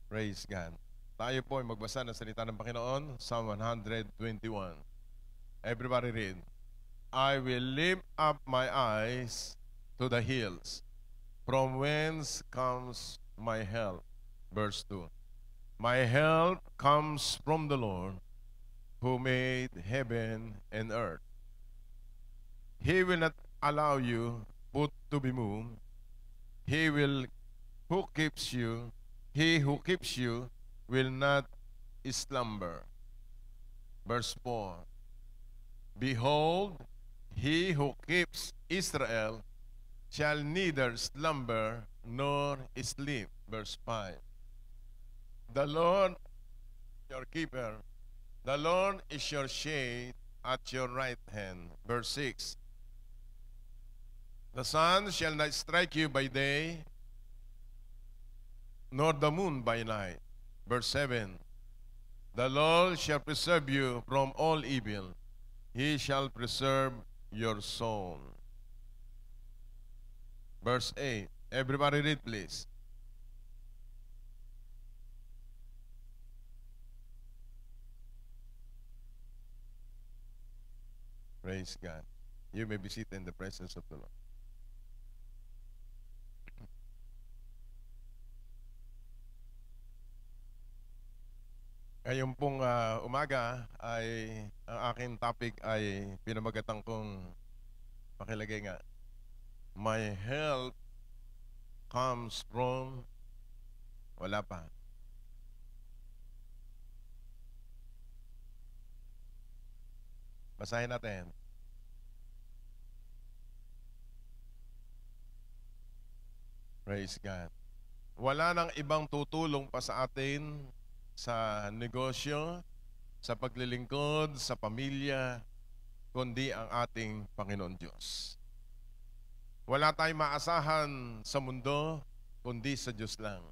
Praise God. Tayo po ay magbasa ng salita ng Panginoon, Psalm 121. Everybody read. I will lift up my eyes to the hills, from whence comes my help. Verse 2. My help comes from the Lord, who made heaven and earth. He will not allow you put to be moved. He who keeps you will not slumber. Verse 4. Behold, he who keeps Israel shall neither slumber nor sleep. Verse 5. The Lord, your keeper, the Lord is your shade at your right hand. Verse 6. The sun shall not strike you by day, nor the moon by night. Verse 7. The Lord shall preserve you from all evil. He shall preserve your soul. Verse 8. Everybody read, please. Praise God. You may be seated in the presence of the Lord. Ngayong pong umaga ay ang aking topic ay pinamagatan kong pakilagay nga. My help comes from wala pa. Basahin natin. Praise God. Wala nang ibang tutulong pa sa atin sa negosyo, sa paglilingkod, sa pamilya, kundi ang ating Panginoon Diyos. Wala tayong maasahan sa mundo, kundi sa Diyos lang.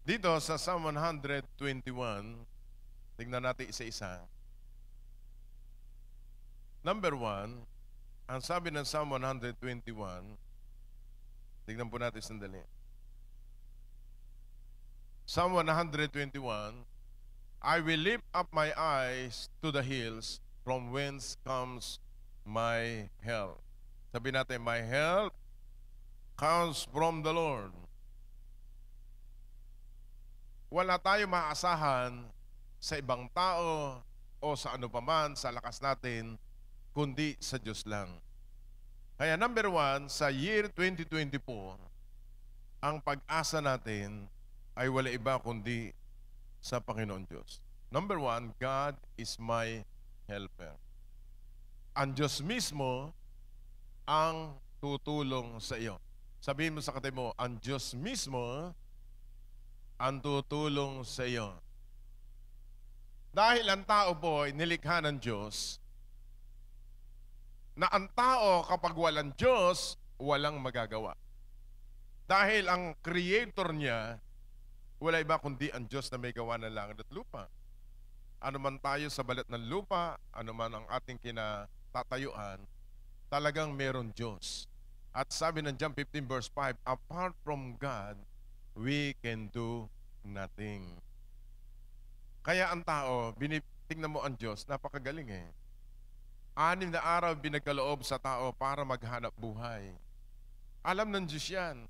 Dito sa Psalm 121, tingnan natin isa-isa. Number 1, ang sabi ng Psalm 121, tingnan po natin sandali. Psalm 121, I will lift up my eyes to the hills, from whence comes my help. Sabi natin, my help comes from the Lord. Wala tayo maasahan sa ibang tao o sa ano paman, sa lakas natin, kundi sa Diyos lang. Kaya number 1, sa year 2024, ang pag-asa natin ay wala iba kundi sa Panginoon Diyos. Number 1, God is my helper. Ang Diyos mismo ang tutulong sa iyo. Sabihin mo sa katabi mo, ang Diyos mismo ang tutulong sa iyo. Dahil ang tao po ay nilikha ng Diyos, na ang tao kapag walang Diyos, walang magagawa. Dahil ang creator niya, wala iba kundi ang Diyos na may gawa ng langit at lupa. Ano man tayo sa balat ng lupa, ano man ang ating kinatatayuan, talagang meron Diyos. At sabi ng John 15 verse 5, apart from God, we can do nothing. Kaya ang tao, tingnan mo ang Diyos, napakagaling eh. 6 na araw binagkaloob sa tao para maghanap buhay. Alam ng Diyos yan.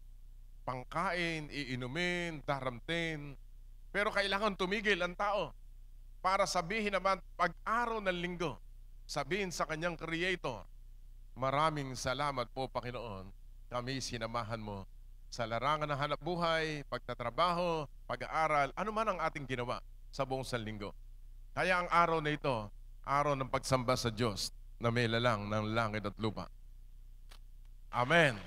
Pangkain, iinumin, daramtin. Pero kailangan tumigil ang tao para sabihin naman pag-araw ng linggo, sabihin sa kanyang Creator, maraming salamat po Panginoon, kami sinamahan mo sa larangan ng hanap buhay, pagtatrabaho, pag-aaral, ano man ang ating ginawa sa buong linggo. Kaya ang araw na ito, araw ng pagsamba sa Diyos na may lalang ng langit at lupa. Amen.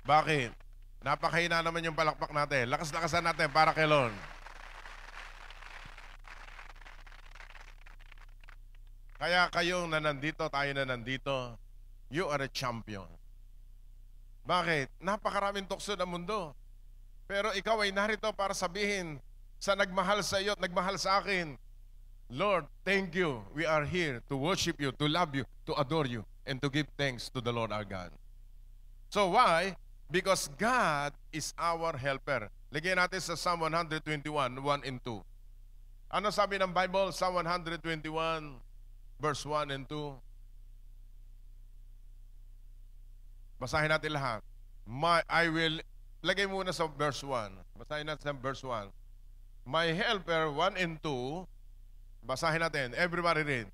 Bakit? Napakahina naman yung palakpak natin. Lakas-lakasan natin para kay Lord. Kaya kayong na nandito, tayo na nandito, you are a champion. Bakit? Napakaraming tukso ng mundo. Pero ikaw ay narito para sabihin sa nagmahal sa iyo at nagmahal sa akin, Lord, thank you. We are here to worship you, to love you, to adore you, and to give thanks to the Lord our God. So why? Because God is our helper. Lagyan natin sa Psalm 121, 1 and 2. Ano sabi ng Bible? Psalm 121, verse 1 and 2. Basahin natin lahat. Lagay muna sa verse 1. Basahin natin sa verse 1. My helper, 1 and 2. Basahin natin. Everybody read.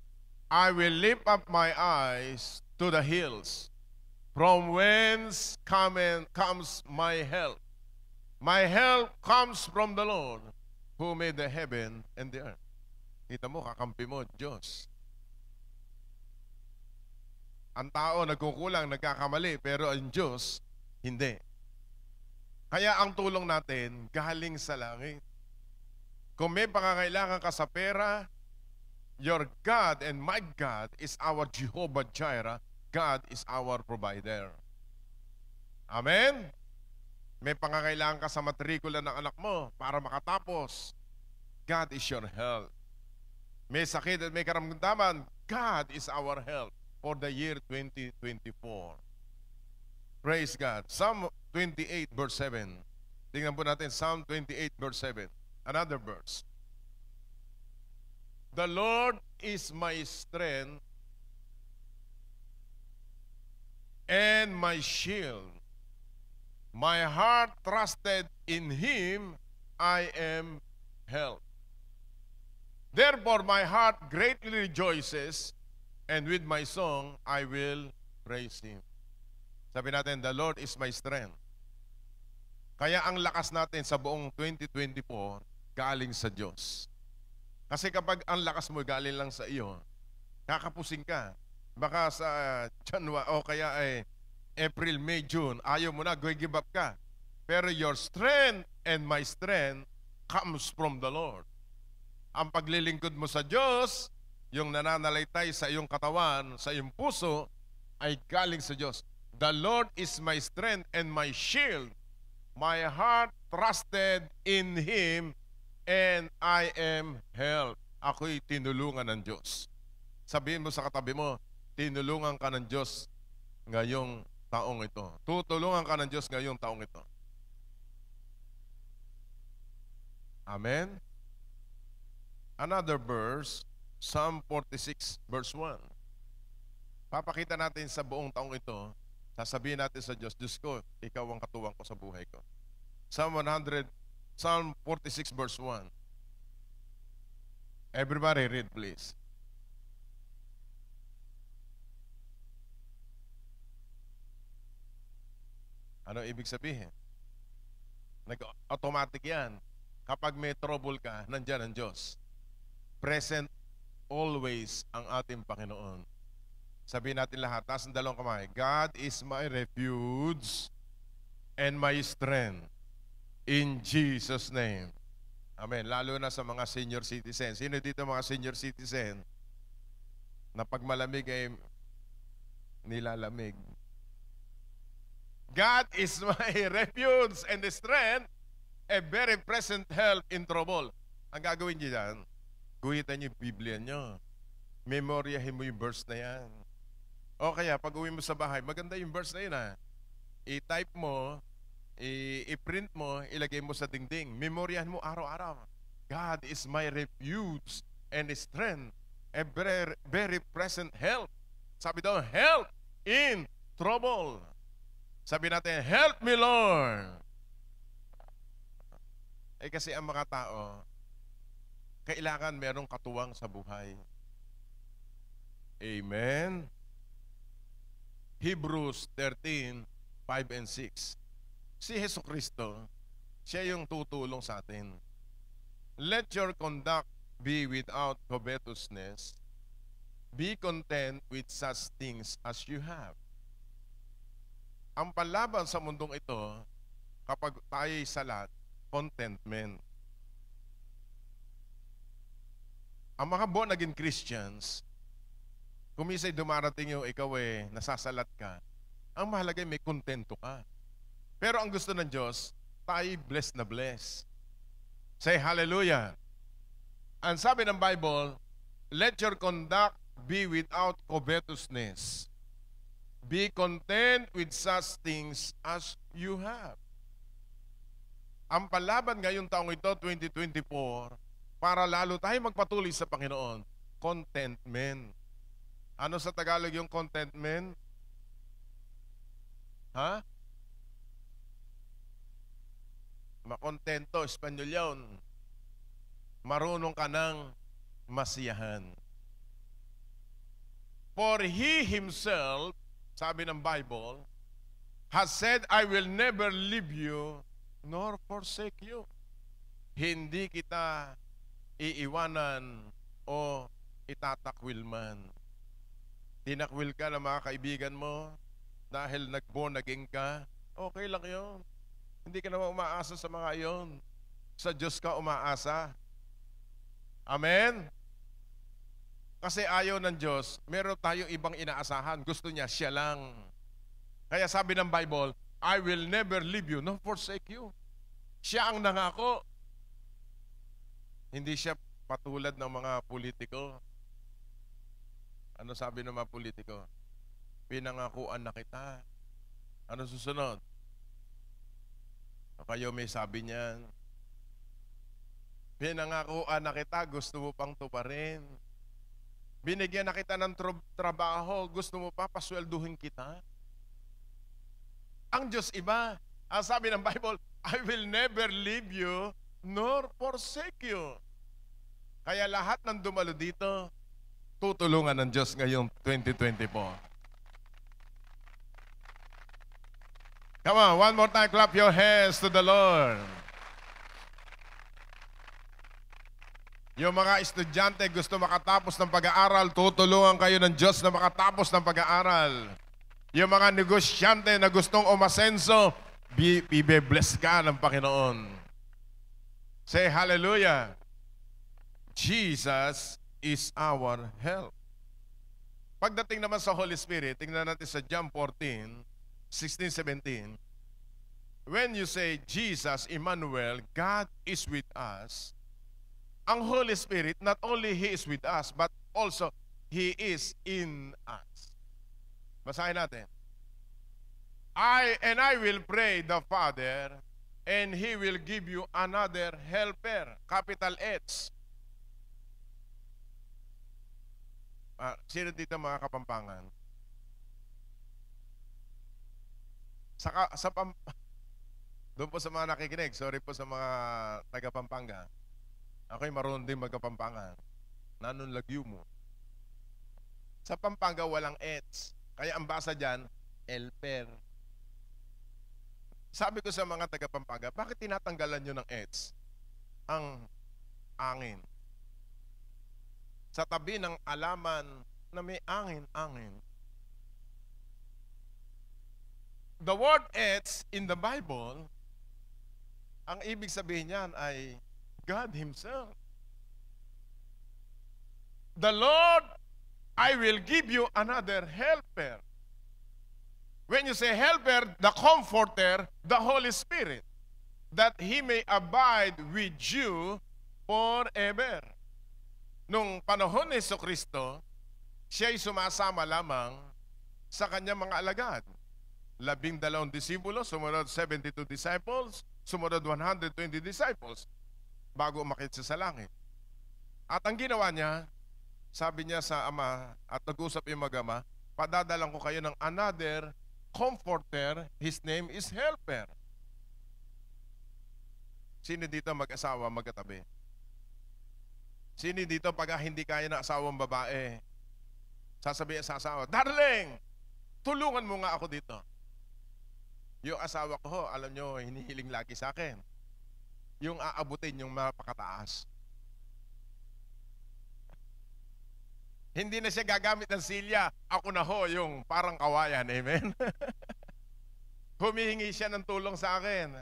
I will lift up my eyes to the hills. From whence comes my help? My help comes from the Lord who made the heaven and the earth. Kita mo, kakampi mo, Diyos. Ang tao nagkukulang, nagkakamali, pero ang Diyos, hindi. Kaya ang tulong natin, galing sa langit. Kung may pangangailangan ka sa pera, your God and my God is our Jehovah Jireh. God is our provider. Amen? May pangangailangan ka sa matrikula ng anak mo para makatapos. God is your help. May sakit at may karamdaman, God is our help for the year 2024. Praise God. Psalm 28 verse 7. Tingnan po natin Psalm 28 verse 7. Another verse. The Lord is my strength and my shield. My heart trusted in Him, I am helped. Therefore my heart greatly rejoices, and with my song I will praise Him. Sabi natin, the Lord is my strength. Kaya ang lakas natin sa buong 2024, galing sa Diyos. Kasi kapag ang lakas mo galing lang sa iyo, kakapusing ka. Baka sa January o kaya ay April, May, June, ayaw mo na, give up ka. Pero your strength and my strength comes from the Lord. Ang paglilingkod mo sa Diyos, yung nananalaytay sa iyong katawan, sa iyong puso, ay galing sa Diyos. The Lord is my strength and my shield. My heart trusted in Him, and I am helped. Ako'y tinulungan ng Diyos. Sabihin mo sa katabi mo, tinulungan ka ng Diyos ngayong taong ito. Tutulungan ka ng Diyos ngayong taong ito. Amen? Another verse, Psalm 46 verse 1. Papakita natin sa buong taong ito, sasabihin natin sa Diyos, Diyos ko, ikaw ang katuwang ko sa buhay ko. Psalm 46 verse 1. Everybody read please. Ano ibig sabihin? Nag-automatic yan. Kapag may trouble ka, nandyan ang Diyos. Present always ang ating Panginoon. Sabihin natin lahat, taas ng dalawang kamay. God is my refuge and my strength. In Jesus' name. Amen. Lalo na sa mga senior citizen. Sino dito mga senior citizen na pag malamig ay nilalamig? God is my refuge and strength, a very present help in trouble. Ang gagawin niyo dyan, guhitan niyo yung Biblia niyo. Memoryahin mo yung verse na yan. O kaya, pag uwi mo sa bahay, maganda yung verse na yun ha. I-type mo, i-print mo, ilagay mo sa dingding. Memoryahin mo araw-araw. God is my refuge and strength, a very, very present help. Sabi daw, help in trouble. Sabi natin, help me, Lord. Eh kasi ang mga tao, kailangan merong katuwang sa buhay. Amen? Hebrews 13, 5 and 6. Si Jesucristo, siya yung tutulong sa atin. Let your conduct be without covetousness. Be content with such things as you have. Ang panlaban sa mundong ito, kapag tayo'y salat, contentment. Ang mga born again Christians, kung minsan dumarating yung ikaw nasasalat ka, ang mahalaga may kontento ka. Pero ang gusto ng Diyos, tayo'y blessed na blessed. Say hallelujah. Ang sabi ng Bible, let your conduct be without covetousness. Be content with such things as you have. Ang palaban ngayong taong ito, 2024, para lalo tayo magpatuloy sa Panginoon, contentment. Ano sa Tagalog yung contentment? Ha? Makontento, Espanyol yun. Marunong ka ng masiyahan. For He Himself, sabi ng Bible, has said, I will never leave you nor forsake you. Hindi kita iiwanan o itatakwil man. Tinakwil ka ng mga kaibigan mo dahil nag-born again ka, okay lang yun. Hindi ka naman umaasa sa mga yon. Sa Diyos ka umaasa. Amen? Kasi ayaw ng Diyos, meron tayong ibang inaasahan. Gusto niya, siya lang. Kaya sabi ng Bible, I will never leave you, nor forsake you. Siya ang nangako. Hindi siya patulad ng mga politiko. Ano sabi ng mga politiko? Pinangakuan na kita. Ano susunod? Kayo may sabi niyan. Pinangakuan na kita, gusto mo pang tuparin. Binigyan na kita ng trabaho, gusto mo pa paswelduhin kita. Ang Diyos iba. Ang sabi ng Bible, I will never leave you nor forsake you. Kaya lahat ng dumalo dito, tutulungan ng Diyos ngayong 2024. Come on, one more time, clap your hands to the Lord. Yung mga estudyante gusto makatapos ng pag-aaral, tutulungan kayo ng Diyos na makatapos ng pag-aaral. Yung mga negosyante na gustong umasenso, ibe-bless ka ng Panginoon. Say hallelujah. Jesus is our help. Pagdating naman sa Holy Spirit, tingnan natin sa John 14, 16, 17. When you say Jesus, Emmanuel, God is with us, ang Holy Spirit, not only He is with us, but also He is in us. Basahin natin. I will pray the Father, and He will give you another helper, capital H. Sino dito mga Kapampangan? Doon po sa mga nakikinig, sorry po sa mga taga-Pampanga. Ako'y marunong din magkapampangan. Nanunlagyo mo. Sa Pampanga walang ets. Kaya ang basa dyan, helper. Sabi ko sa mga taga-Pampanga, bakit tinatanggalan nyo ng ets? Ang angin. Sa tabi ng alaman na may angin. The word ets in the Bible, ang ibig sabihin niyan ay God Himself. The Lord, I will give you another helper. When you say helper, the comforter, the Holy Spirit, that He may abide with you forever. Nung panahon ni Jesucristo, siya'y sumasama lamang sa kanyang mga alagad. 12 disipulo, sumunod 72 disciples, sumunod 120 disciples. Bago umakit siya sa langit. At ang ginawa niya, sabi niya sa Ama, at nag-usap yung mag-ama, padadalang ko kayo ng another comforter, His name is helper. Sino dito mag-asawa, magkatabi? Sino dito pag hindi kaya na asawang babae, sasabihin sa asawa, darling, tulungan mo nga ako dito. Yung asawa ko, alam nyo, hinihiling lagi sa akin. Yung aabutin yung mapakataas. Hindi na siya gagamit ng silya. Ako na ho yung parang kawayan. Amen? Humihingi siya ng tulong sa akin.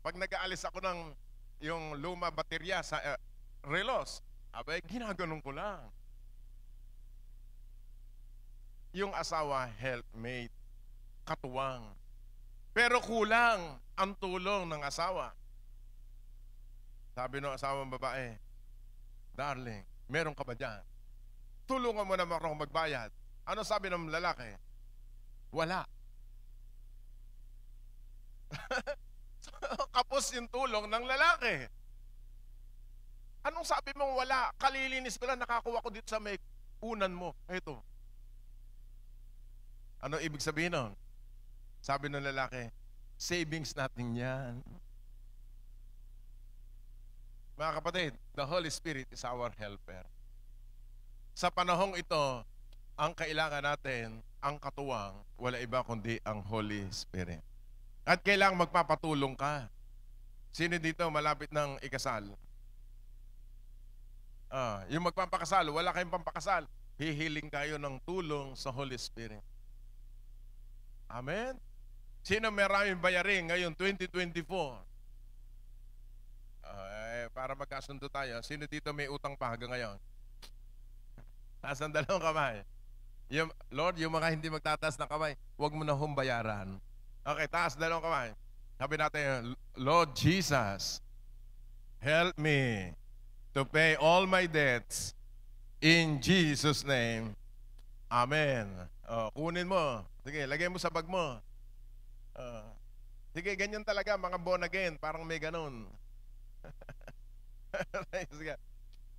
Pag nag-aalis ako ng yung luma baterya sa relos, abay, ginaganon ko lang. Yung asawa, helpmate, katuwang. Pero kulang ang tulong ng asawa. Sabi ng asawang babae, darling, meron ka ba dyan? Tulungan mo naman akong magbayad. Ano sabi ng lalaki? Wala. Kapos yung tulong ng lalaki. Anong sabi mong wala? Kalilinis ko lang, nakakuha ko dito sa may unan mo. Ito. Ano ibig sabihin nun? Sabi ng lalaki, savings natin yan. Mga kapatid, the Holy Spirit is our helper. Sa panahong ito, ang kailangan natin, ang katuwang, wala iba kundi ang Holy Spirit. At kailangang magpapatulong ka. Sino dito malapit ng ikasal? Yung magpapakasal, wala kayong pampakasal, hihiling kayo ng tulong sa Holy Spirit. Amen? Sino maraming bayarin ngayon, 2024? Para magkasundo tayo, sino dito may utang pa hanggang ngayon? Taas ng dalawang kamay. Lord, yung mga hindi magtataas ng kamay, huwag mo na humbayaran. Okay, taas dalawang kamay. Sabi natin, Lord Jesus, help me to pay all my debts in Jesus' name. Amen. Kunin mo. Sige, lagay mo sa bag mo. Sige, ganyan talaga, mga born again. Parang may ganun.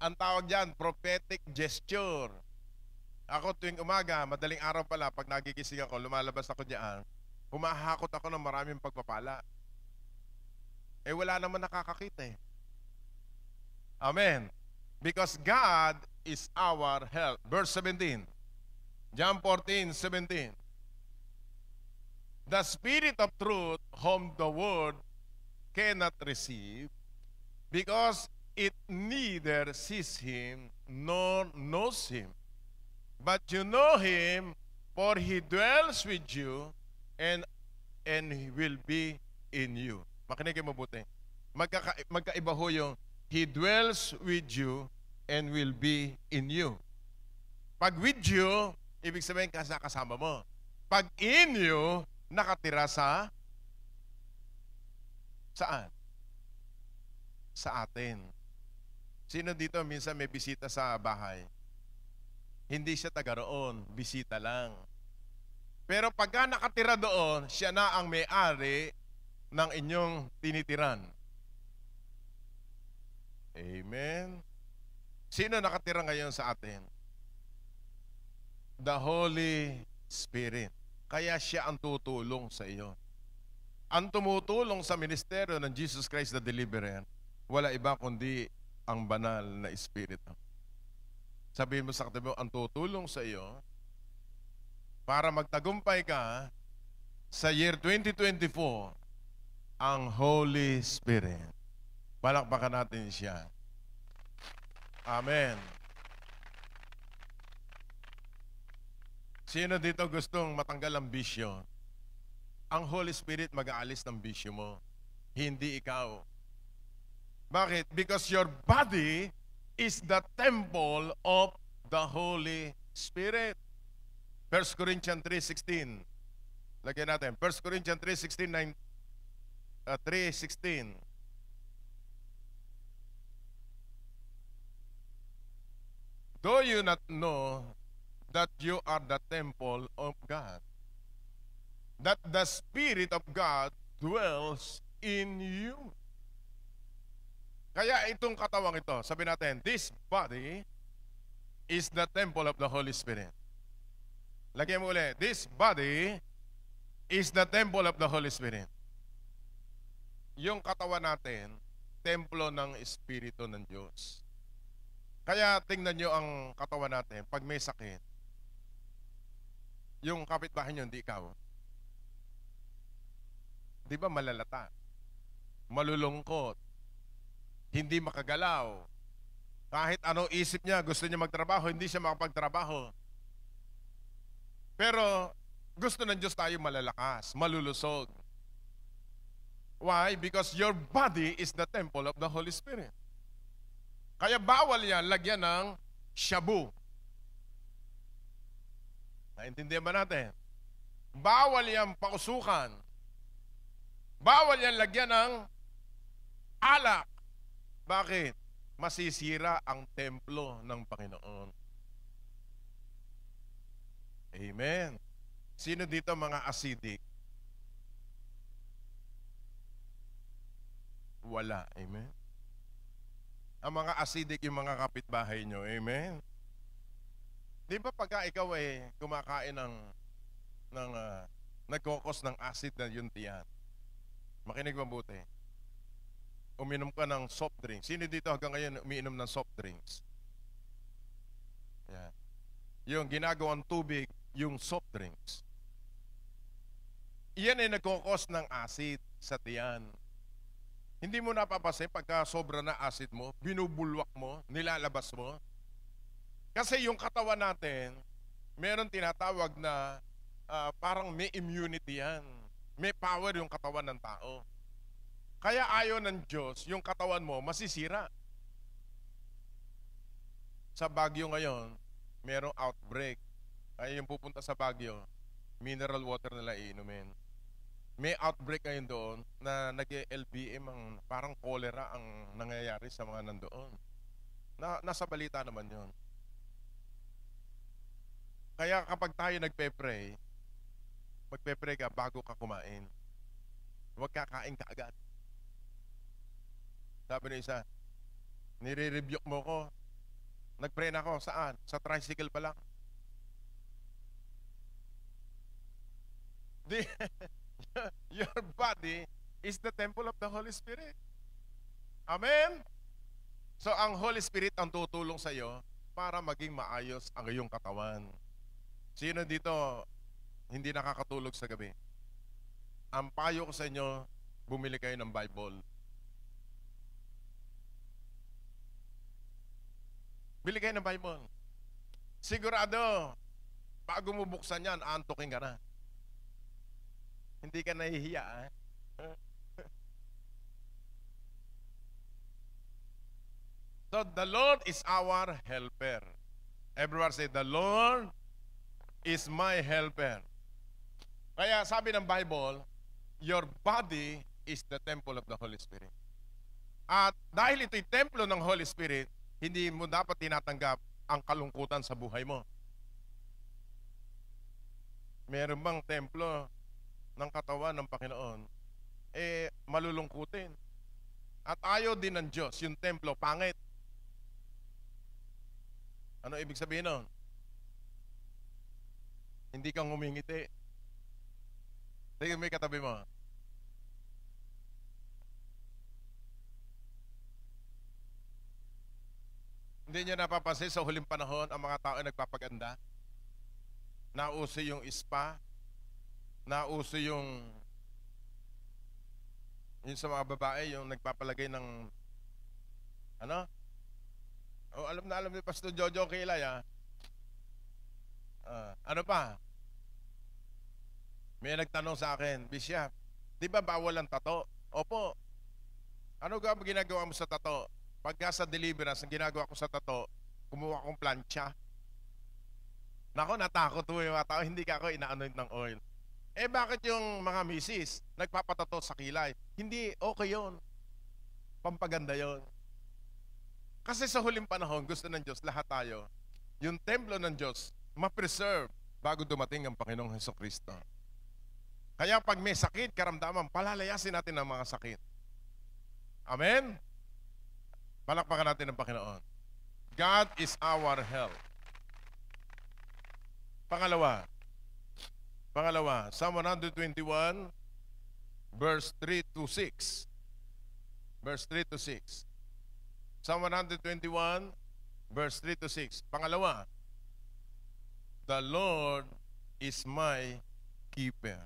Ang tawag dyan, prophetic gesture. Ako tuwing umaga, madaling araw pala, pag nagigising ako, lumalabas ako dyan, humahakot ako ng maraming pagpapala. Wala naman nakakakita eh. Amen. Because God is our help. Verse 17. John 14:17. The Spirit of truth, whom the world cannot receive, because it neither sees him nor knows him. But you know him, for he dwells with you and he will be in you. Makinig kayo mabuti. Magkaiba ho yung he dwells with you and will be in you. Pag with you, ibig sabihin kasama mo. Pag in you, nakatira sa saan? Sa atin. Sino dito minsan may bisita sa bahay? Hindi siya taga roon, bisita lang. Pero pagka nakatira doon, siya na ang may-ari ng inyong tinitiran. Amen. Sino nakatira ngayon sa atin? The Holy Spirit. Kaya siya ang tutulong sa iyo. Ang tumutulong sa ministeryo ng Jesus Christ the Deliverer, wala iba kundi ang banal na Espiritu. Sabihin mo sa katabi mo, ang tutulong sa iyo para magtagumpay ka sa year 2024, ang Holy Spirit. Palakpakan natin siya. Amen. Sino dito gustong matanggal ang bisyo? Ang Holy Spirit mag-aalis ng bisyo mo, hindi ikaw. Bakit? Because your body is the temple of the Holy Spirit. 1 Corinthians 3:16. Lagyan natin. 1 Corinthians 3:16. Do you not know that you are the temple of God? That the Spirit of God dwells in you. Kaya itong katawang ito, sabi natin, this body is the temple of the Holy Spirit. Lagyan mo ulit, this body is the temple of the Holy Spirit. Yung katawan natin, templo ng Espiritu ng Diyos. Kaya tingnan nyo ang katawan natin, pag may sakit, yung kapitbahay nyo, hindi ikaw. Di ba malalata? Malulungkot. Hindi makagalaw. Kahit ano isip niya, gusto niya magtrabaho, hindi siya makapagtrabaho. Pero gusto ng Diyos tayo malalakas, malulusog. Why? Because your body is the temple of the Holy Spirit. Kaya bawal yan, lagyan ng shabu. Naintindihan ba natin? Bawal yan pausukan. Bawal yan lagyan ng alak. Bakit? Masisira ang templo ng Panginoon. Amen. Sino dito mga acidic? wala. Amen? Ang mga acidic yung mga kapitbahay nyo. Amen? Di ba pagka ikaw ay kumakain nagkokos ng acid na yung tiyan? Makinig mabuti. Uminom ka ng soft drinks. Sino dito hanggang ngayon umiinom ng soft drinks? Yan. Yung ginagawang tubig, yung soft drinks. Iyan ay nagkokos ng acid sa tiyan. Hindi mo napapansin pagka sobra na acid mo, binubulwak mo, nilalabas mo. Kasi yung katawan natin, meron tinatawag na parang may immunity yan. May power yung katawan ng tao. Kaya ayaw ng Diyos, yung katawan mo masisira. Sa Baguio ngayon, merong outbreak. Kaya yung pupunta sa Baguio, mineral water nila iinumin. May outbreak ngayon doon na nag-LBM, parang cholera ang nangyayari sa mga nandoon. Nasa balita naman yon. Kaya kapag tayo magpe-pray ka bago ka kumain. Huwag kakain ka agad. Sabi ng isa, nire-rebuke mo ko. Nag-pray na ako. Saan? Sa tricycle pa lang. Your body is the temple of the Holy Spirit. Amen? So, ang Holy Spirit ang tutulong sa iyo para maging maayos ang iyong katawan. Sino dito hindi nakakatulog sa gabi? Ang payo ko sa inyo, bumili kayo ng Bible. Bili kayo ng Bible. Sigurado, bago mo buksan yan, antokin ka na. Hindi ka nahihiya, eh? So, the Lord is our helper. Everyone say, the Lord is my helper. Kaya sabi ng Bible, your body is the temple of the Holy Spirit. At dahil ito'y templo ng Holy Spirit, hindi mo dapat tinatanggap ang kalungkutan sa buhay mo. Meron bang templo ng katawan ng Panginoon? Malulungkutin. At ayaw din ng Diyos, yung templo, pangit. Ano ibig sabihin nun? Hindi kang humingiti. Tingnan mo yung katabi mo. Hindi niyo napapansin sa huling panahon ang mga tao ay nagpapaganda? Nauso yung spa, nauso yung sa mga babae, yung nagpapalagay ng ano? Alam ni Pastor Jojo Kilay, ha? Ano pa? May nagtanong sa akin, Bishop, di ba bawal ang tato? Opo. Ano ginagawa mo sa tato? Pagka sa deliverance, ang ginagawa ko sa tato, kumuha akong plancha. Nako, natakot ko yung mga tao, hindi ka ako ina-anoint ng oil. Bakit yung mga misis nagpapatato sa kilay? Hindi, okay yun. Pampaganda yun. Kasi sa huling panahon, gusto ng Diyos, lahat tayo, yung templo ng Diyos, ma-preserve bago dumating ang Panginoong Hesukristo. Kaya pag may sakit, karamdaman, palalayasin natin ang mga sakit. Amen? Palakpakan natin ang Panginoon. God is our help. Pangalawa, Psalm 121, verse 3 to 6. Verse 3 to 6. Psalm 121, verse 3 to 6. Pangalawa, the Lord is my keeper.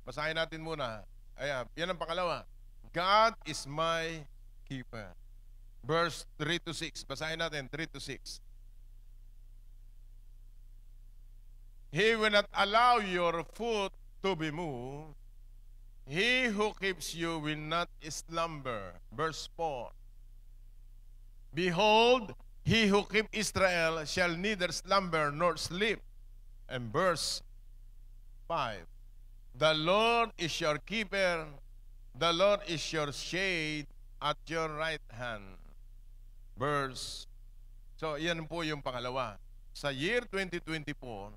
Basahin natin muna. Ayan, yan ang pangalawa. God is my keeper. Verse 3 to 6. Basahin natin, 3 to 6. He will not allow your foot to be moved. He who keeps you will not slumber. Verse 4. Behold, he who keeps Israel shall neither slumber nor sleep. And verse 5. The Lord is your keeper. The Lord is your shade at your right hand. So, yan po yung pangalawa. Sa year 2024,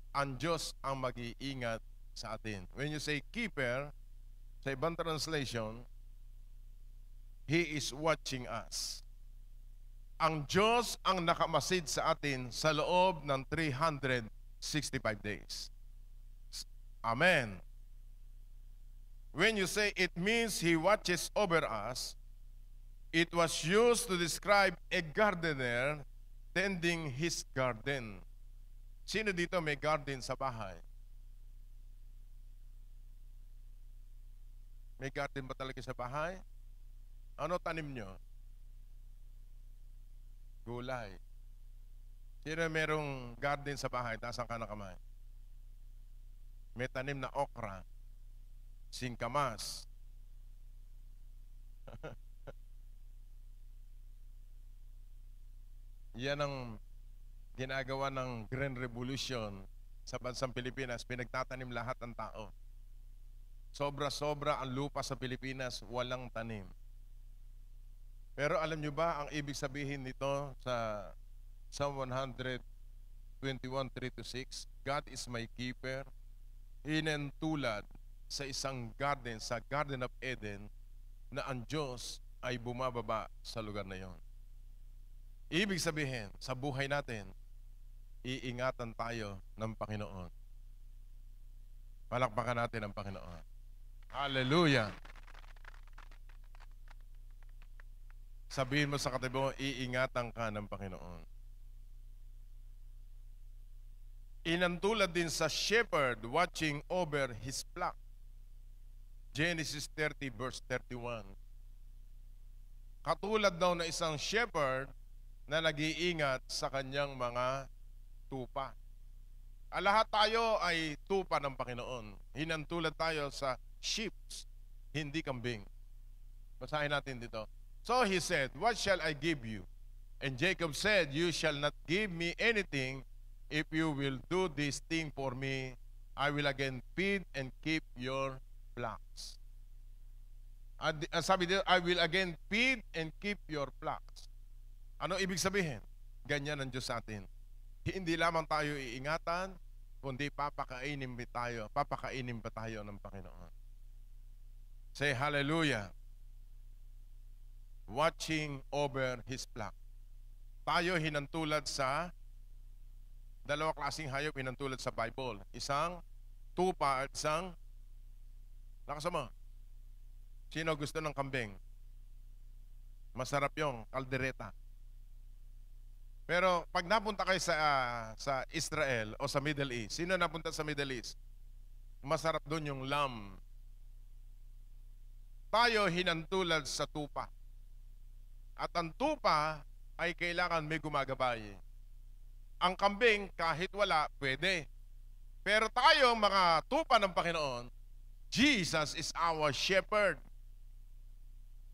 ang Diyos ang mag-iingat sa atin. When you say keeper, Sa ibang translation, He is watching us. Ang Diyos ang nakamasid sa atin sa loob ng 365 days. Amen. When you say it means He watches over us, it was used to describe a gardener tending his garden. Sino dito may garden sa bahay? May garden ba talaga sa bahay? Ano tanim nyo? Gulay. Sino merong garden sa bahay? Taas ang kanang kamay. May tanim na okra, singkamas. Yan ang ginagawa ng Green Revolution sa bansang Pilipinas. Pinagtatanim lahat ng tao. Sobra-sobra ang lupa sa Pilipinas, walang tanim. Pero alam nyo ba ang ibig sabihin nito sa Psalm 121:3-6? God is my keeper. Hinentulad sa isang garden, sa Garden of Eden, na ang Diyos ay bumababa sa lugar na yon. Ibig sabihin, sa buhay natin, iingatan tayo ng Panginoon. Palakpakan natin ang Panginoon. Hallelujah! Sabihin mo sa katabi mo, iingatan ka ng Panginoon. Inantulad din sa shepherd watching over his flock. Genesis 30 verse 31. Katulad daw na isang shepherd na nag-iingat sa kanyang mga tupa. Lahat tayo ay tupa ng Panginoon. Hinantulad tayo sa sheep, hindi kambing. Basahin natin dito. So he said, what shall I give you? And Jacob said, you shall not give me anything. If you will do this thing for me, I will again feed and keep your flocks. Sabi dito, I will again feed and keep your flocks. Ano ibig sabihin? Ganyan ang Diyos sa atin. Hindi lamang tayo iingatan, kundi papakainin pa tayo ng Panginoon. Say hallelujah. Watching over His flock. Tayo hinantulad sa dalawang klaseng hayop hinantulad sa Bible. Isang tupa at isang nakasama. Sino gusto ng kambing? Masarap yung kaldereta. Pero pag napunta kayo sa Israel o sa Middle East, sino napunta sa Middle East? Masarap doon yung lamb. Tayo hinantulad sa tupa. At ang tupa ay kailangan may gumagabay. Ang kambing, kahit wala, pwede. Pero tayo, mga tupa ng Panginoon, Jesus is our shepherd.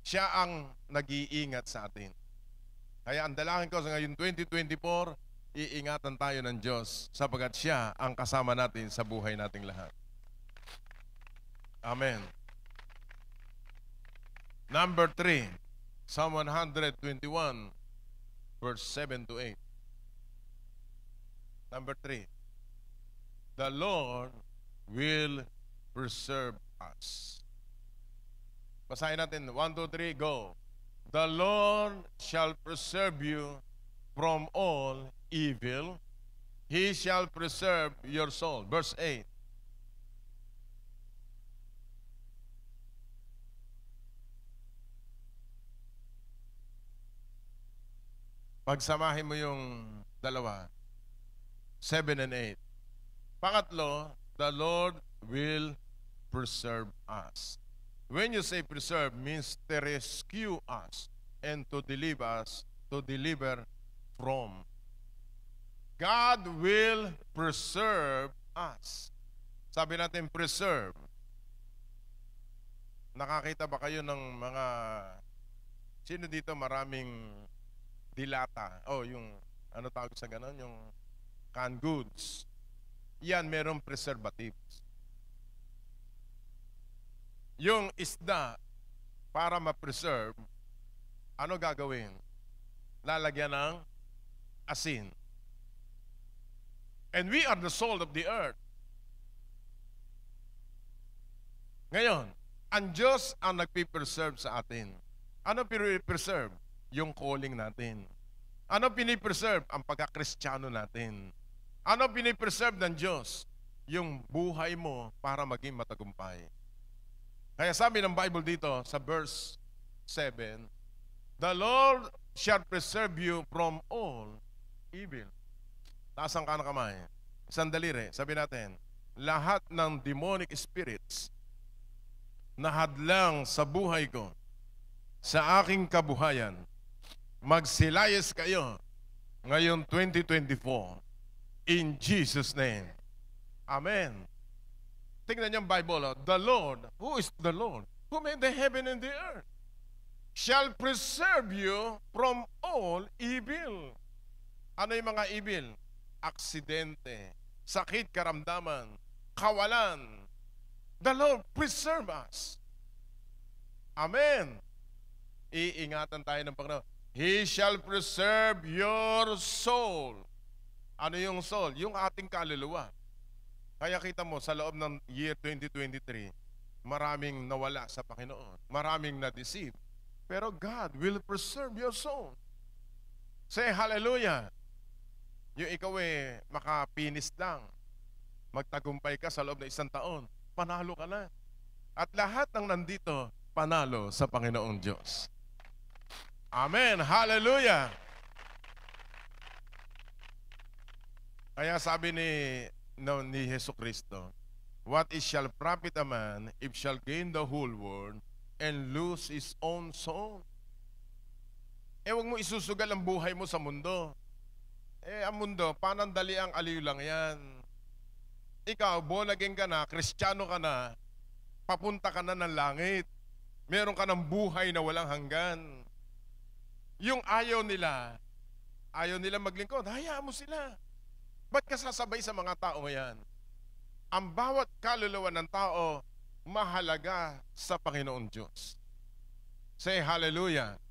Siya ang nag-iingat sa atin. Kaya ang dalangin ko sa ngayon 2024, iingatan tayo ng Diyos sapagkat siya ang kasama natin sa buhay nating lahat. Amen. Number 3, Psalm 121, verse 7-8. Number 3, the Lord will preserve us. Basahin natin. 1, 2, 3, go. The Lord shall preserve you from all evil. He shall preserve your soul. Verse 8. Pagsamahin mo yung dalawa. 7 and 8. Pangatlo, the Lord will preserve us. When you say preserve, means to rescue us and to deliver from. God will preserve us. Sabi natin, preserve. Nakakita ba kayo ng mga, sino dito maraming dilata? Yung, ano tawag sa ganon? Yung canned goods. Yan, merong preservatives. Yung isda, para ma-preserve, ano gagawin? Lalagyan ng asin. And we are the salt of the earth. Ngayon, Ang Diyos ang nagpipreserve sa atin. Ano pinipreserve? Yung calling natin. Ano pinipreserve? Ang pagkakristyano natin. Ano pinipreserve ng Diyos? Yung buhay mo para maging matagumpay. Kaya sabi ng Bible dito sa verse 7, the Lord shall preserve you from all evil. Taas ang kanang kamay. Sandali rin, sabi natin, lahat ng demonic spirits na hadlang sa buhay ko, sa aking kabuhayan, magsilayas kayo ngayon 2024 in Jesus' name. Amen. Tingnan niyo ang Bible. The Lord, who is the Lord? Who made the heaven and the earth? Shall preserve you from all evil. Ano yung mga evil? Aksidente, sakit, karamdaman, kawalan. The Lord preserve us. Amen. Iingatan tayo ng Panginoon. He shall preserve your soul. Ano yung soul? Yung ating kaluluwa. Kaya kita mo, sa loob ng year 2023, maraming nawala sa Panginoon. Maraming na-deceive. Pero God will preserve your soul. Say hallelujah. Yung ikaw makapinis lang, magtagumpay ka sa loob ng 1 taon, panalo ka na. At lahat ng nandito, panalo sa Panginoong Diyos. Amen. Hallelujah. Kaya sabi ni Jesucristo, what is shall profit a man if shall gain the whole world and lose his own soul? Huwag mo isusugal ang buhay mo sa mundo. Ang mundo, panandali ang aliw lang yan. Ikaw, born again ka na, Kristiyano ka na, papunta ka na ng langit. Meron ka ng buhay na walang hanggan. Yung ayaw nila maglingkod, hayaan mo sila. Ba't ka sasabay sa mga tao ngayon? Ang bawat kaluluwa ng tao, mahalaga sa Panginoon Diyos. Say hallelujah.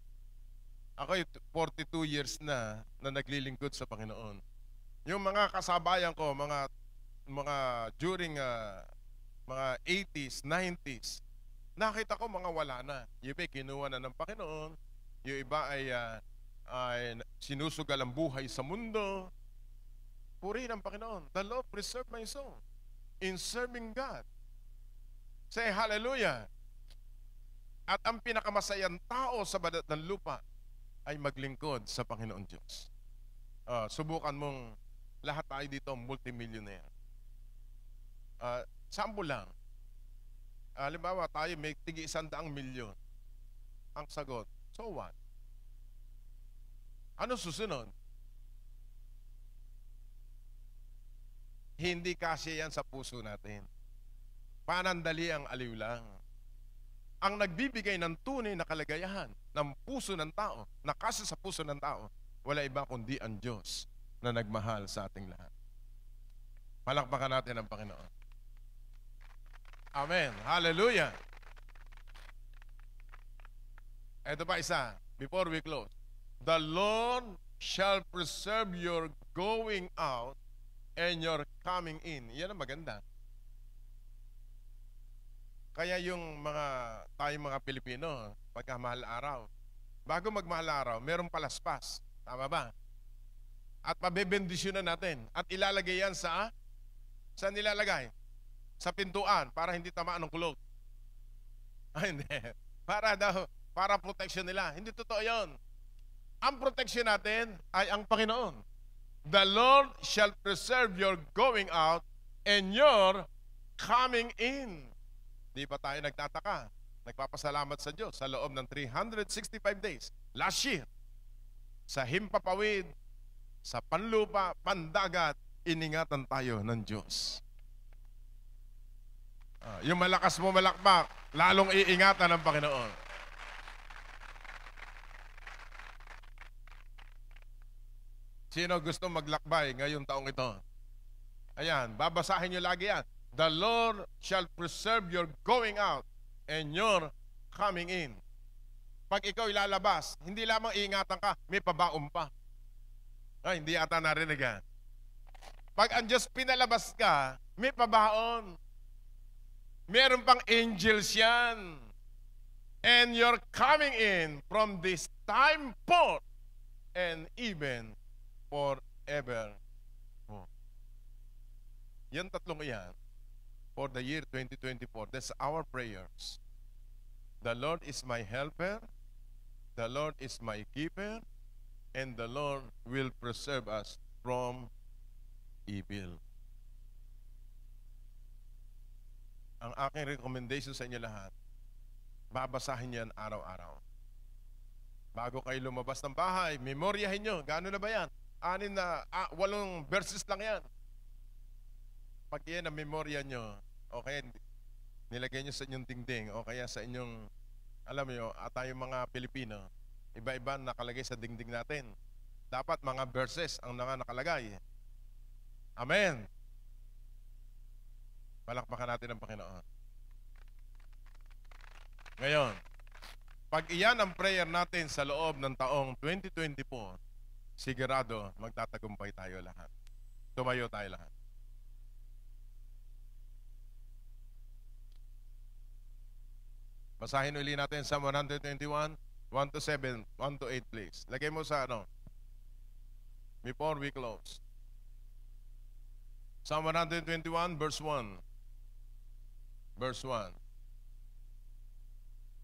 Ako 42 years na naglilingkod sa Panginoon. Yung mga kasabayan ko, mga during mga 80s, 90s, nakita ko mga wala na. Yung iba kinuha na ng Panginoon, yung iba ay sinusugal ang buhay sa mundo. Purihin ang Panginoon. The Lord preserve my soul in serving God. Say hallelujah. At ang pinakamasayang tao sa balat ng lupa ay maglingkod sa Panginoon Diyos. Subukan mong lahat tayo dito multimillionaire. Sample lang. Halimbawa tayo may tigi 100 milyon. Ang sagot, so what? Ano susunod? Hindi kasi yan sa puso natin. Panandali ang aliw lang. Ang nagbibigay ng tunay na kalagayahan ng puso ng tao, na kasi sa puso ng tao, wala iba kundi ang Diyos na nagmahal sa ating lahat. Palakpakan natin ang Panginoon. Amen. Hallelujah. Ito pa isa, before we close. The Lord shall preserve your going out and your coming in. Yan ang maganda. Kaya yung tayong mga Pilipino, pagka mahal araw, bago magmahal araw, merong palaspas. Tama ba? At pabebendisyonan natin. At ilalagay yan saan nilalagay? Sa pintuan, para hindi tamaan ng kulog. Ay, hindi. Para protection nila. Hindi totoo yun. Ang protection natin ay ang Panginoon. The Lord shall preserve your going out and your coming in. Di ba tayo nagtataka? Nagpapasalamat sa Diyos sa loob ng 365 days. Last year, sa himpapawid, sa panlupa, pandagat, iningatan tayo ng Diyos. Yung malakas mo malakpak, lalong iingatan ng Panginoon. Sino gusto maglakbay ngayong taong ito? Ayan, babasahin nyo lagi yan. The Lord shall preserve your going out and your coming in. Pag ikaw ilalabas, hindi lamang iingatan ka, may pabaon pa. Ay, hindi ata narinig yan. Pag ang Diyos pinalabas ka, may pabaon. Meron pang angels yan. And you're coming in from this time forth and even forever. Yan tatlong iyan for the year 2024. That's our prayers. The Lord is my helper, the Lord is my keeper, and the Lord will preserve us from evil. Ang aking recommendation sa inyo lahat, babasahin yan araw-araw. Bago kayo lumabas ng bahay, memoryahin nyo. Gaano na ba yan? 8 verses lang yan. Pag yan ang memorya nyo, o kaya nilagay nyo sa inyong dingding, o kaya sa inyong, alam nyo, tayong mga Pilipino, iba-iba nakalagay sa dingding natin. Dapat mga verses ang nakalagay. Amen. Palakpakan natin ang Panginoon. Ngayon, pag iyan ang prayer natin sa loob ng taong 2024, sigurado magtatagumpay tayo lahat. Tumayo tayo lahat. Basahin uli natin sa 121, 1-7, 1-8 please. Lagay mo sa before we close. Psalm 121 verse 1. Verse 1.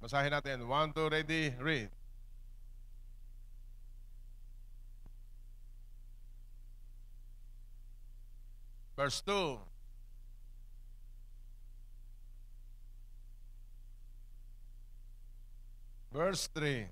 Basahin natin. 1, 2, ready, read. Verse 2. Verse 3.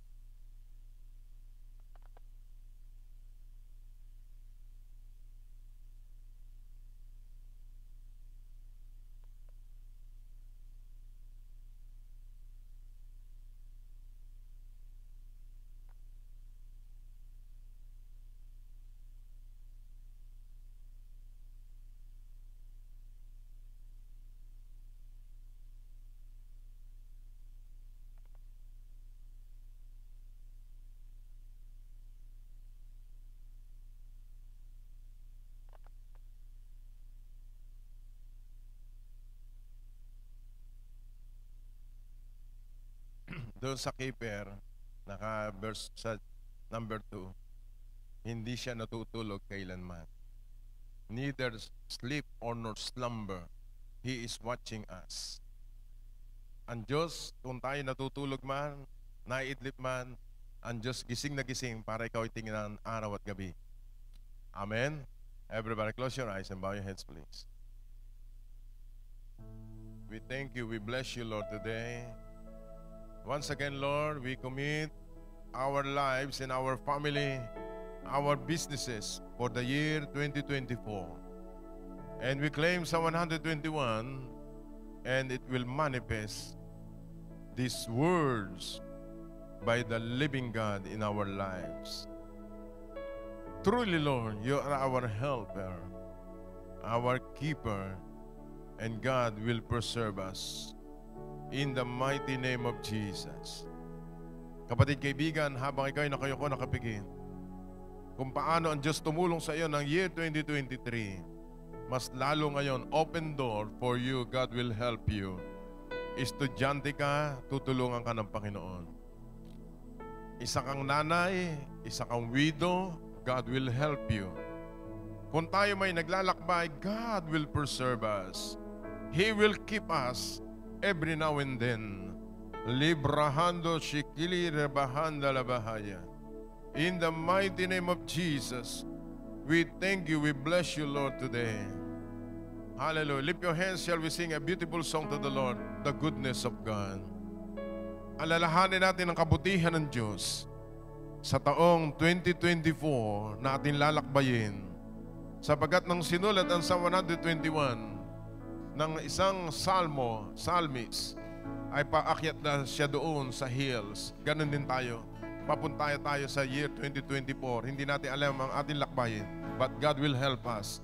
Doon sa keeper, naka-verse sa number 2, hindi siya natutulog kailanman. Neither sleep or nor slumber. He is watching us. Ang Diyos, kung tayo natutulog man, naiidlip man, ang Diyos gising na gising para ikaw tingnan araw at gabi. Amen? Everybody close your eyes and bow your heads please. We thank you, we bless you Lord today. Once again, Lord, we commit our lives and our family, our businesses for the year 2024. And we claim Psalm 121, and it will manifest these words by the living God in our lives. Truly, Lord, you are our helper, our keeper, and God will preserve us. In the mighty name of Jesus. Kapatid kaibigan, habang ikaw ay nakapikit, kung paano ang Diyos tumulong sa iyo ng year 2023, mas lalo ngayon, open door for you, God will help you. Estudyante ka, tutulungan ka ng Panginoon. Isa kang nanay, isa kang widow, God will help you. Kung tayo may naglalakbay, God will preserve us. He will keep us every now and then. Librahando shikili rebahanda labahaya. In the mighty name of Jesus, we thank you, we bless you, Lord, today. Hallelujah. Lift your hands, shall we sing a beautiful song to the Lord, the goodness of God. Alalahanin natin ang kabutihan ng Diyos sa taong 2024 na ating lalakbayin. Sapagat nang sinulat ang Psalm 121, ng isang psalmist, ay paakyat na siya doon sa hills. Ganon din tayo. Papunta tayo sa year 2024. Hindi natin alam ang ating lakbayin. But God will help us.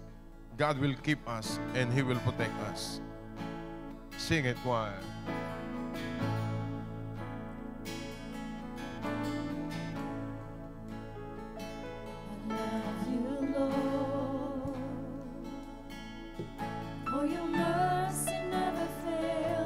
God will keep us and He will protect us. Sing it, choir. For your mercy never fails.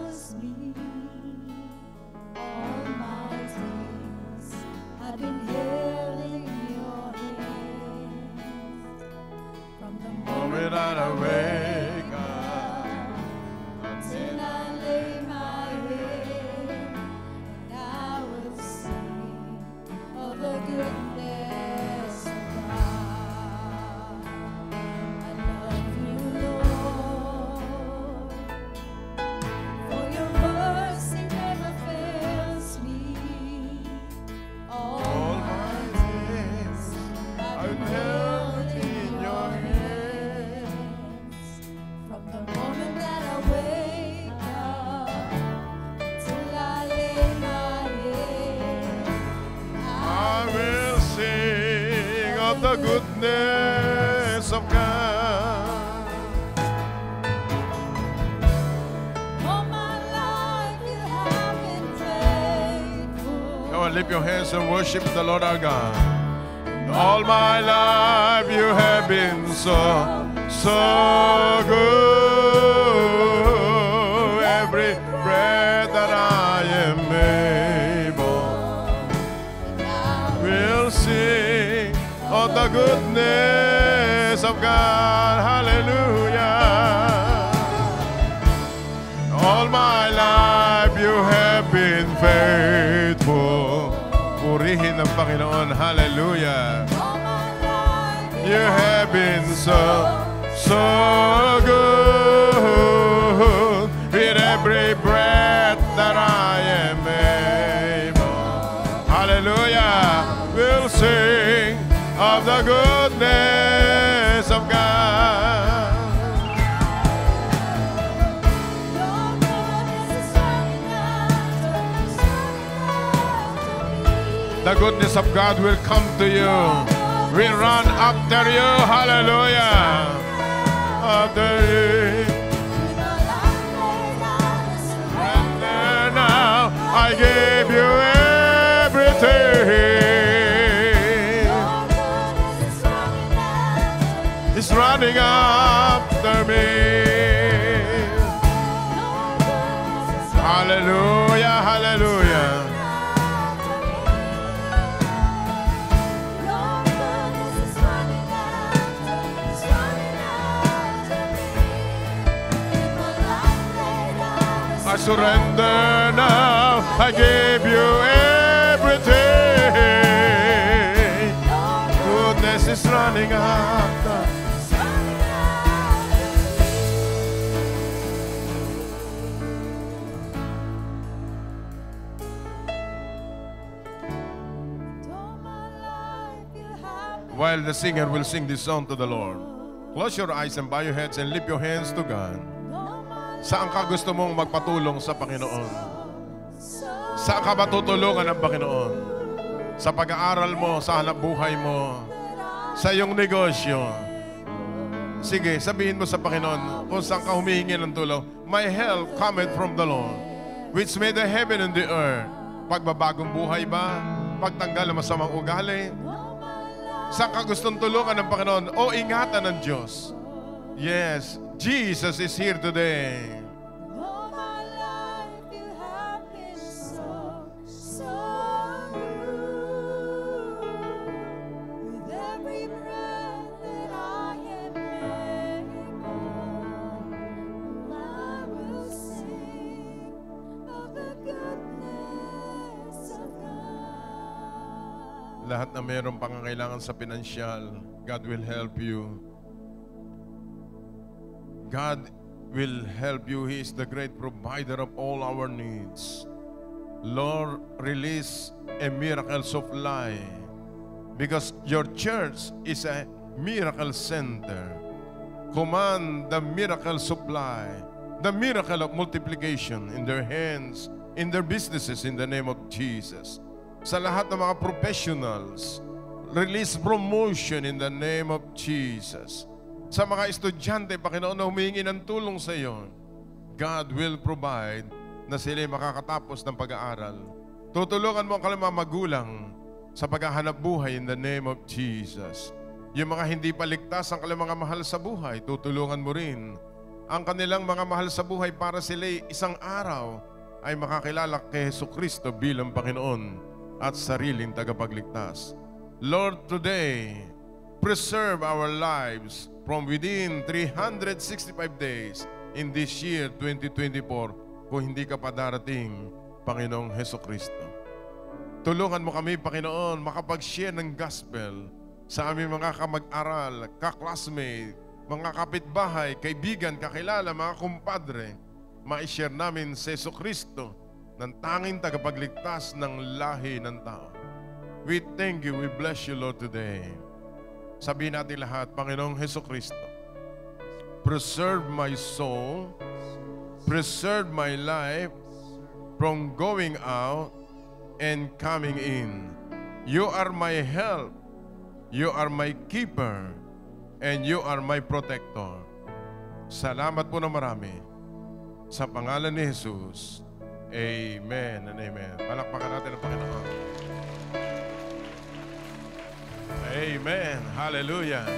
of the goodness of God. All my life you have been faithful. Come on, lift your hands and worship the Lord our God. All my life you have been so good. Every breath that I am able will sing of the goodness of God. Hallelujah. All my life you have been faithful. Purihin ang Panginoon. Hallelujah. All my life You have been so good. With every breath that I am able. Hallelujah. We'll sing of the goodness of God. your goodness is running after me. The goodness of God will come to you. We run after you. Hallelujah. After you. And now I gave you everything. It's running after me. Hallelujah. Hallelujah. I surrender now. I gave you everything. Goodness is running after. While the singer will sing this song to the Lord, close your eyes and bow your heads and lift your hands to God. Saan ka gusto mong magpatulong sa Panginoon? Saan ka ba tutulungan ng Panginoon? Sa pag-aaral mo, sa hanapbuhay mo, sa iyong negosyo. Sige, sabihin mo sa Panginoon kung saan ka humihingi ng tulong. My help cometh from the Lord, which made the heaven and the earth. Pagbabagong buhay ba? Pagtanggal ng masamang ugali? Saan ka gustong tulungan ng Panginoon o ingatan ng Diyos? Yes, Jesus is here today. All my life you have been so good. With every breath that I am able, I will sing of the goodness of God. Lahat na mayroong pangangailangan sa pinansyal, God will help you. God will help you. He is the great provider of all our needs. Lord, release a miracle supply because your church is a miracle center. Command the miracle supply, the miracle of multiplication in their hands, in their businesses, in the name of Jesus. Sa lahat ng mga professionals, release promotion in the name of Jesus. Sa mga estudyante, Panginoon, na humingi ng tulong sa iyo, God will provide na sila makakatapos ng pag-aaral. Tutulungan mo ang kanilang mga magulang sa paghahanap buhay in the name of Jesus. Yung mga hindi pa ligtas ang kanilang mga mahal sa buhay, tutulungan mo rin ang kanilang mga mahal sa buhay para sila isang araw ay makakilala kay Jesucristo bilang Panginoon at sariling tagapagligtas. Lord, today, preserve our lives from within 365 days in this year 2024 kung hindi ka pa darating, Panginoong Jesucristo. Tulungan mo kami, Panginoon, makapag-share ng gospel sa aming mga kamag-aral, kaklasmate, mga kapitbahay, kaibigan, kakilala, mga kumpadre. Ma-share namin sa Jesucristo ng tanging tagapagligtas ng lahi ng tao. We thank you, we bless you, Lord, today. Sabihin natin lahat, Panginoong Jesucristo, preserve my soul, preserve my life from going out and coming in. You are my help You are my keeper and you are my protector. Salamat po na marami. Sa pangalan ni Jesus, amen and amen. Palakpakan natin ang Panginoon. Amen. Hallelujah.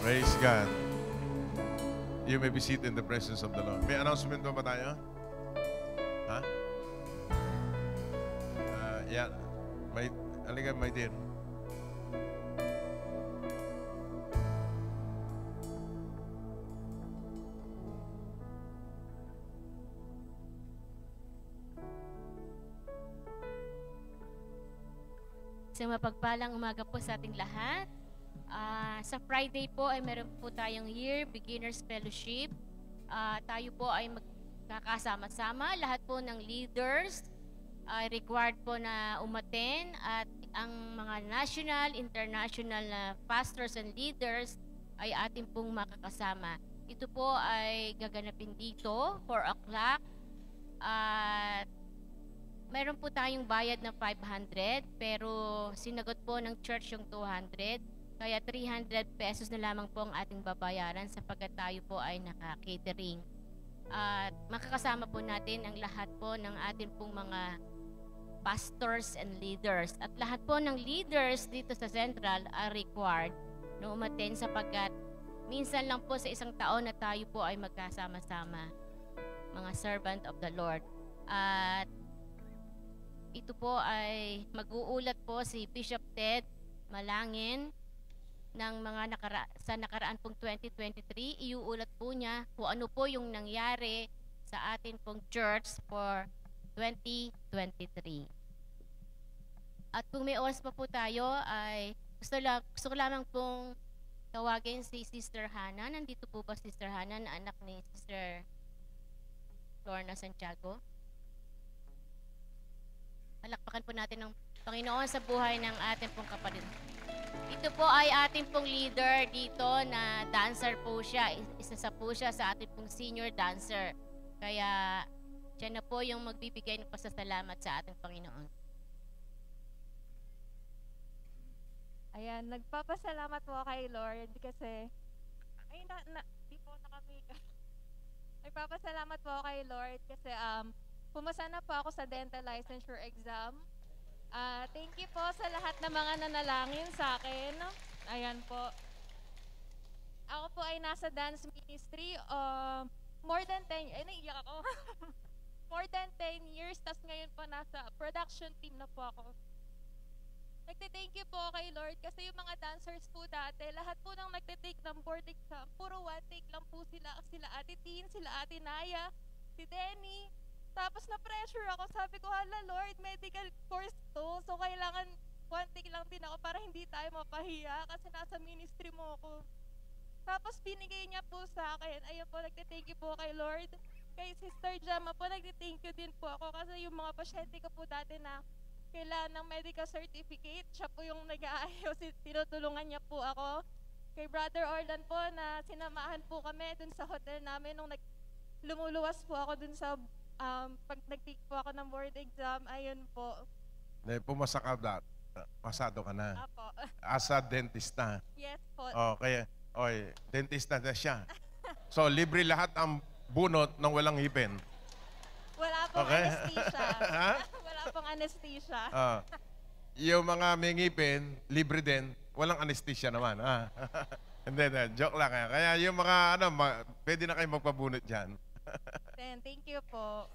Praise God. You may be seated in the presence of the Lord. May announcement ba tayo? Ha? Yeah. Halika, my dear. Sa mapagpalang umaga po sa ating lahat. Sa Friday po ay meron po tayong Year Beginners Fellowship. Tayo po ay magkakasama-sama. Lahat po ng leaders ay required po na umaten at ang mga national, international na pastors and leaders ay ating pong makakasama. Ito po ay gaganapin dito, 4 o'clock. At meron po tayong bayad na 500 pero sinagot po ng church yung 200. Kaya 300 pesos na lamang po ang ating babayaran sapagkat tayo po ay naka-catering. At makakasama po natin ang lahat po ng ating pong mga pastors and leaders. At lahat po ng leaders dito sa Central are required na umaten sapagkat minsan lang po sa isang taon na tayo po ay magkasama-sama, mga servant of the Lord. At ito po ay mag-uulat po si Bishop Ted Malangin ng mga sa nakaraan pong 2023. Iuulat po niya kung ano po yung nangyari sa atin pong church for 2023. At kung may oras pa po tayo ay gusto ko lamang pong tawagin si Sister Hannah. Nandito po ba Sister Hannah na anak ni Sister Lorna Santiago? Palakpakan po natin ng Panginoon sa buhay ng ating pong kapatid. Ito po ay ating pong leader dito na dancer po siya. Isa po siya sa ating pong senior dancer. Kaya siya na po yung magbibigay ng pasasalamat sa ating Panginoon. Ayan, nagpapasalamat po kay Lord kasi di po nakamika. Nagpapasalamat po kay Lord kasi pumasa na po ako sa dental licensure exam. Thank you po sa lahat ng mga nanalangin sa akin. Ayan po. Ako po ay nasa dance ministry. More than 10 naiiyak ako. More than 10 years. Tas ngayon po nasa production team na po ako. Nagte-thank you po kay Lord kasi yung mga dancers po dati, lahat po nang nagte-take ng board exam, puro one take lang po sila. Sila Ate Tin, sila Ate Naya, si Denny. Tapos na-pressure ako. Sabi ko, hala Lord, medical course to. So kailangan one take lang din ako para hindi tayo mapahiya kasi nasa ministry mo ako. Tapos binigay niya po sa akin. Ayun po, nagte-thank you po kay Lord. Kay Sister Jama po, nagte-thank you din po ako kasi yung mga pasyente ko po dati na kailangan ng medical certificate, siya po yung nag-aayos, tinutulungan niya po ako. Kay Brother Orlan po na sinamahan po kami dun sa hotel namin nung lumuluwas po ako dun sa pag nag-take po ako ng board exam. Ayun po. Pumasa ka na. Pasado ka na. Apo. As a dentista. Yes po. Kaya, dentista na siya. So, libre lahat ang bunot ng walang ngipin. Wala pong anesthesia. Wala pong anesthesia. Yung mga may ngipin, libre din. Walang anesthesia naman. Hindi, joke lang. Kaya yung mga, pwede na kayo magpabunot dyan. Then, thank you po.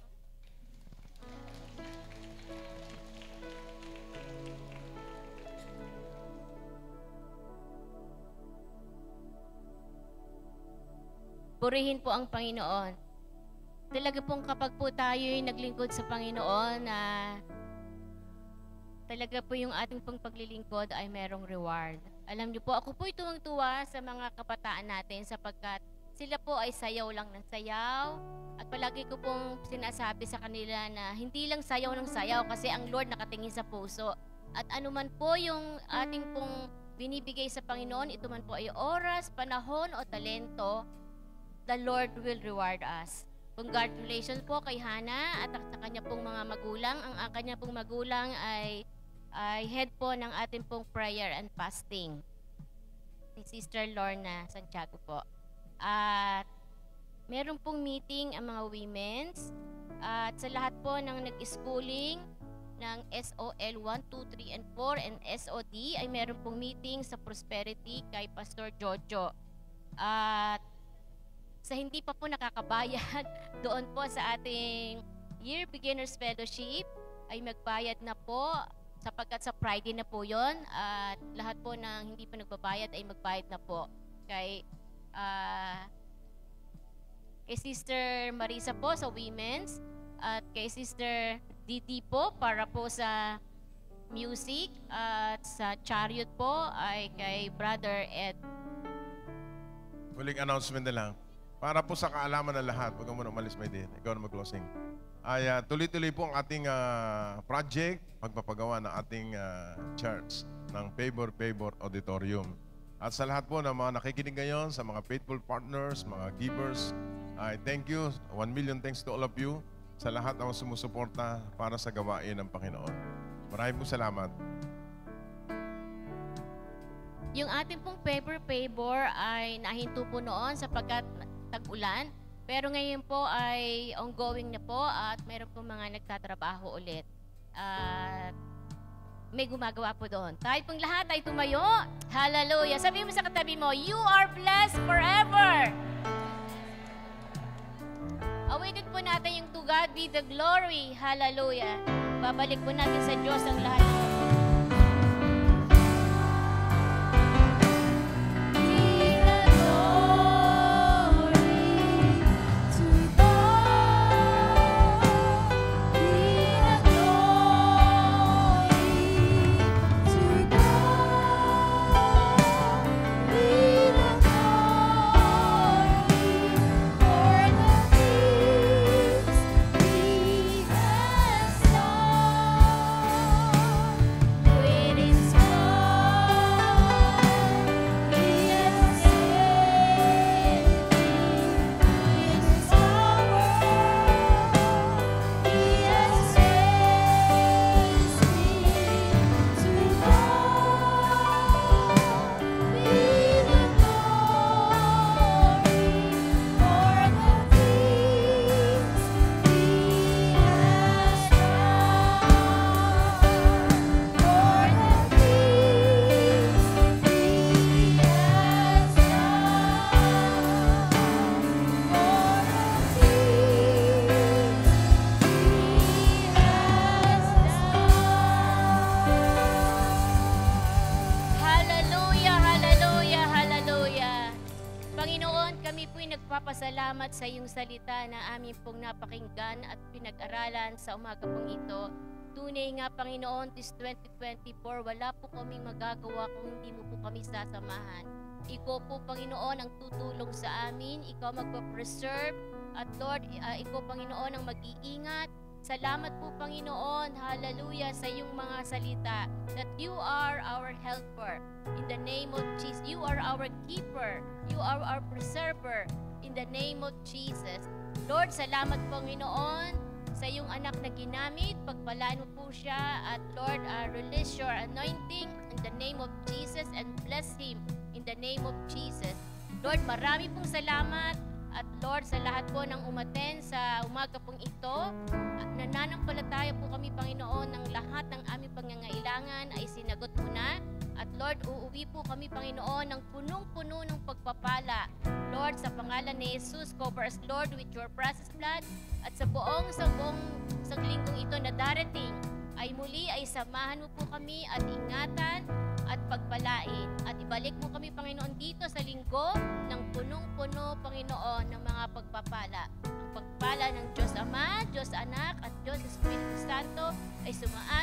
Purihin po ang Panginoon. Talaga pong kapag po tayo'y naglingkod sa Panginoon na talaga po yung ating pong paglilingkod ay merong reward. Alam niyo po, ako po'y tuwang-tuwa sa mga kabataan natin sapagkat sila po ay sayaw lang ng sayaw. At palagi ko pong sinasabi sa kanila na hindi lang sayaw ng sayaw kasi ang Lord nakatingin sa puso. At anuman po yung ating pong binibigay sa Panginoon, ito man po ay oras, panahon o talento, the Lord will reward us. Congratulations po kay Hannah at sa kanya pong mga magulang. Ang kanya pong magulang ay ay head po ng ating pong prayer and fasting. Si Sister Lorna Santiago po. At meron pong meeting ang mga women's. At sa lahat po ng nag-schooling ng SOL 1, 2, 3, and 4 and SOD ay meron pong meeting sa Prosperity kay Pastor Jojo. At sa hindi pa po nakakabayad doon po sa ating Year Beginners Fellowship ay magbayad na po sapagkat sa Friday na po yon at lahat po ng hindi pa nagbabayad ay magbayad na po kay Sister Marisa po sa Women's at kay Sister Didi po para po sa music at sa Chariot po ay kay Brother Ed. Huling announcement na lang. Para po sa kaalaman ng lahat, huwag ka muna umalis, my dear. Ikaw na mag-closing. Ay tuloy-tuloy po ang ating project, pagpapagawa ng ating church ng Favor Auditorium. At sa lahat po ng mga nakikinig ngayon, sa mga faithful partners, mga givers, I thank you. 1 million thanks to all of you sa lahat ng sumusuporta para sa gawain ng Panginoon. Maraming po salamat. Yung ating pong favor ay nahinto po noon sapagkat tag-ulan. Pero ngayon po ay ongoing na po at meron po mga nagtatrabaho ulit. At may gumagawa po doon. Tayo pong lahat ay tumayo. Hallelujah. Sabihin mo sa katabi mo, you are blessed forever. Awitin po natin yung to God be the glory. Hallelujah. Babalik po natin sa Diyos ang lahat. Nagpapasalamat sa iyong salita na amin pong napakinggan at pinag-aralan sa umaga pong ito. Tunay nga, Panginoon, this 2024, wala po kaming magagawa kung hindi mo po kami sasamahan. Ikaw po, Panginoon, ang tutulong sa amin. Ikaw magpa-preserve. At Lord, ikaw, Panginoon, ang mag-iingat. Salamat po, Panginoon, hallelujah, sa iyong mga salita that you are our helper. In the name of Jesus, you are our keeper. You are our preserver. In the name of Jesus. Lord, salamat, Panginoon, sa iyong anak na ginamit. Pagpalaan mo po siya. At Lord, release your anointing in the name of Jesus and bless him in the name of Jesus. Lord, marami pong salamat. At Lord, sa lahat po ng umaten sa umaga pong ito, nananampalataya po kami, Panginoon, ng lahat ng aming pangangailangan ay sinagot mo na. At Lord, uuwi po kami, Panginoon, ng punong-puno ng pagpapala. Lord, sa pangalan ni Jesus, cover us, Lord, with your precious blood. At sa buong linggong ito na darating, ay muli ay samahan mo po kami at ingatan at pagpalain. At ibalik mo kami, Panginoon, dito sa linggo ng punong-puno, Panginoon, ng mga pagpapala. Ang pagpala ng Diyos Ama, Diyos Anak, at Diyos Espiritu Santo ay sumaan